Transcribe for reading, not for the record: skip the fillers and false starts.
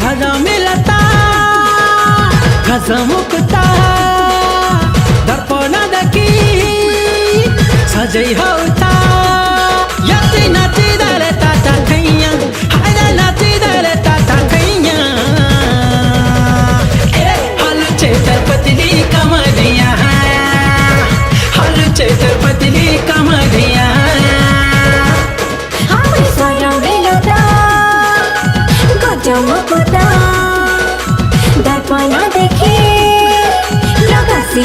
सजा मिलता घसमुकता दर्पण देखी सजै होता यति नाचिँदै ताता खैया हाय नाचिँदै ताता खैया हल्चे तर पतली कमरिया हल्चे तर पतली कमरिया हाम्रो सजा मिलता घसमुकता दर्पण देखी लगासी